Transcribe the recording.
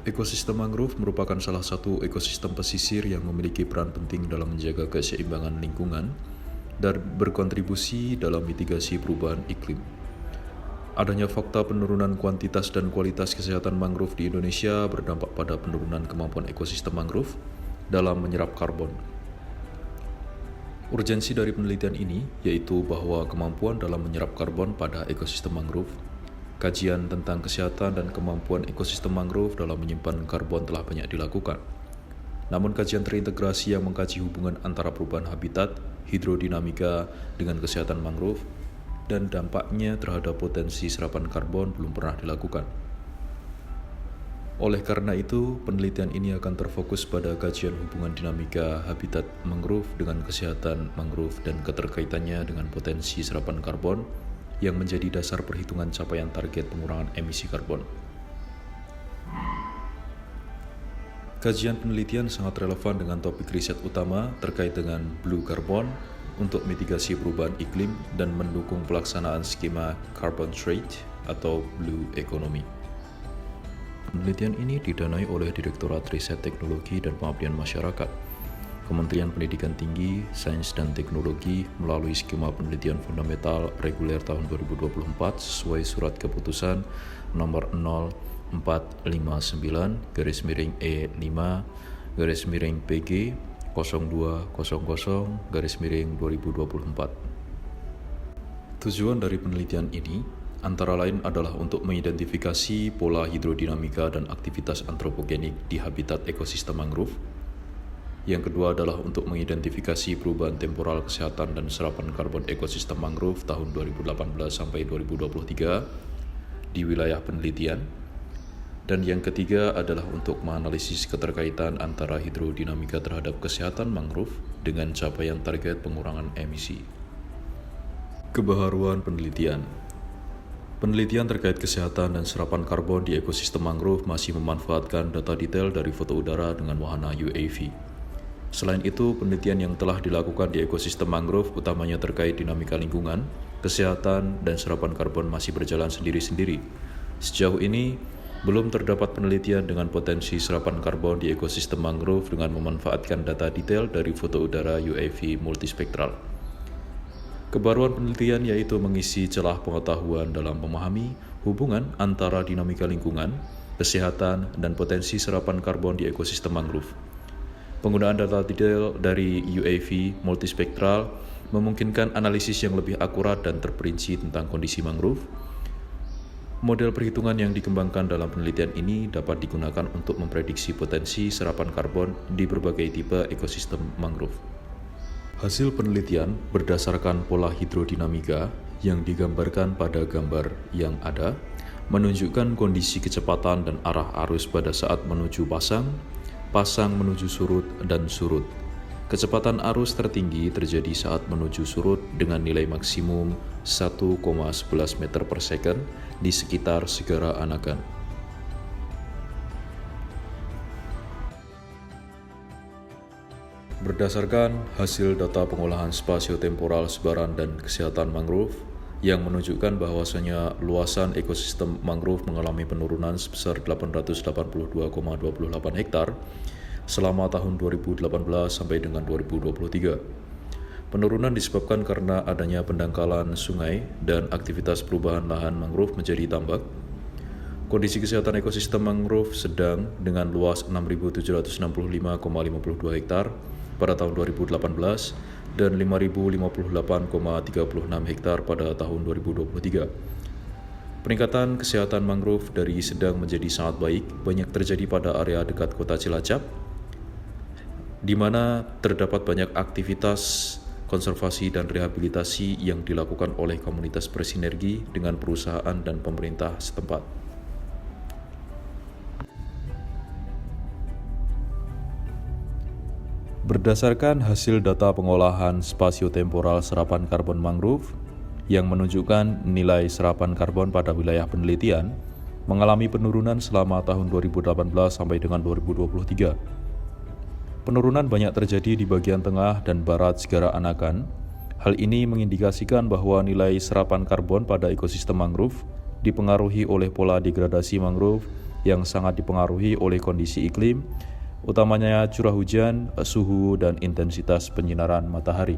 Ekosistem mangrove merupakan salah satu ekosistem pesisir yang memiliki peran penting dalam menjaga keseimbangan lingkungan dan berkontribusi dalam mitigasi perubahan iklim. Adanya fakta penurunan kuantitas dan kualitas kesehatan mangrove di Indonesia berdampak pada penurunan kemampuan ekosistem mangrove dalam menyerap karbon. Urgensi dari penelitian ini yaitu bahwa kemampuan dalam menyerap karbon pada ekosistem mangrove, kajian tentang kesehatan dan kemampuan ekosistem mangrove dalam menyimpan karbon telah banyak dilakukan. Namun kajian terintegrasi yang mengkaji hubungan antara perubahan habitat, hidrodinamika dengan kesehatan mangrove, dan dampaknya terhadap potensi serapan karbon belum pernah dilakukan. Oleh karena itu, penelitian ini akan terfokus pada kajian hubungan dinamika habitat mangrove dengan kesehatan mangrove dan keterkaitannya dengan potensi serapan karbon yang menjadi dasar perhitungan capaian target pengurangan emisi karbon. Kajian penelitian sangat relevan dengan topik riset utama terkait dengan blue carbon untuk mitigasi perubahan iklim dan mendukung pelaksanaan skema carbon trade atau blue economy. Penelitian ini didanai oleh Direktorat Riset Teknologi dan Pengabdian Masyarakat, Kementerian Pendidikan Tinggi, Sains dan Teknologi melalui skema penelitian fundamental reguler tahun 2024 sesuai surat keputusan nomor 0459/E5/PG 0200/2024. Tujuan dari penelitian ini antara lain adalah untuk mengidentifikasi pola hidrodinamika dan aktivitas antropogenik di habitat ekosistem mangrove. Yang kedua adalah untuk mengidentifikasi perubahan temporal kesehatan dan serapan karbon ekosistem mangrove tahun 2018 sampai 2023 di wilayah penelitian. Dan yang ketiga adalah untuk menganalisis keterkaitan antara hidrodinamika terhadap kesehatan mangrove dengan capaian target pengurangan emisi. Kebaharuan penelitian. Penelitian terkait kesehatan dan serapan karbon di ekosistem mangrove masih memanfaatkan data detail dari foto udara dengan wahana UAV. Selain itu, penelitian yang telah dilakukan di ekosistem mangrove utamanya terkait dinamika lingkungan, kesehatan, dan serapan karbon masih berjalan sendiri-sendiri. Sejauh ini, belum terdapat penelitian dengan potensi serapan karbon di ekosistem mangrove dengan memanfaatkan data detail dari foto udara UAV multispektral. Kebaruan penelitian yaitu mengisi celah pengetahuan dalam memahami hubungan antara dinamika lingkungan, kesehatan, dan potensi serapan karbon di ekosistem mangrove. Penggunaan data detail dari UAV multispektral memungkinkan analisis yang lebih akurat dan terperinci tentang kondisi mangrove. Model perhitungan yang dikembangkan dalam penelitian ini dapat digunakan untuk memprediksi potensi serapan karbon di berbagai tipe ekosistem mangrove. Hasil penelitian berdasarkan pola hidrodinamika yang digambarkan pada gambar yang ada menunjukkan kondisi kecepatan dan arah arus pada saat menuju pasang, pasang menuju surut, dan surut. Kecepatan arus tertinggi terjadi saat menuju surut dengan nilai maksimum 1,11 meter per second di sekitar Segara Anagan. Berdasarkan hasil data pengolahan spasio-temporal sebaran dan kesehatan mangrove yang menunjukkan bahwasanya luasan ekosistem mangrove mengalami penurunan sebesar 882,28 hektar selama tahun 2018 sampai dengan 2023. Penurunan disebabkan karena adanya pendangkalan sungai dan aktivitas perubahan lahan mangrove menjadi tambak. Kondisi kesehatan ekosistem mangrove sedang dengan luas 6.765,52 hektar pada tahun 2018 dan 5.058,36 hektar pada tahun 2023. Peningkatan kesehatan mangrove dari sedang menjadi sangat baik banyak terjadi pada area dekat kota Cilacap, di mana terdapat banyak aktivitas konservasi dan rehabilitasi yang dilakukan oleh komunitas bersinergi dengan perusahaan dan pemerintah setempat. Berdasarkan hasil data pengolahan spasio-temporal serapan karbon mangrove yang menunjukkan nilai serapan karbon pada wilayah penelitian mengalami penurunan selama tahun 2018 sampai dengan 2023. Penurunan banyak terjadi di bagian tengah dan barat Segara Anagan. Hal ini mengindikasikan bahwa nilai serapan karbon pada ekosistem mangrove dipengaruhi oleh pola degradasi mangrove yang sangat dipengaruhi oleh kondisi iklim, utamanya curah hujan, suhu, dan intensitas penyinaran matahari.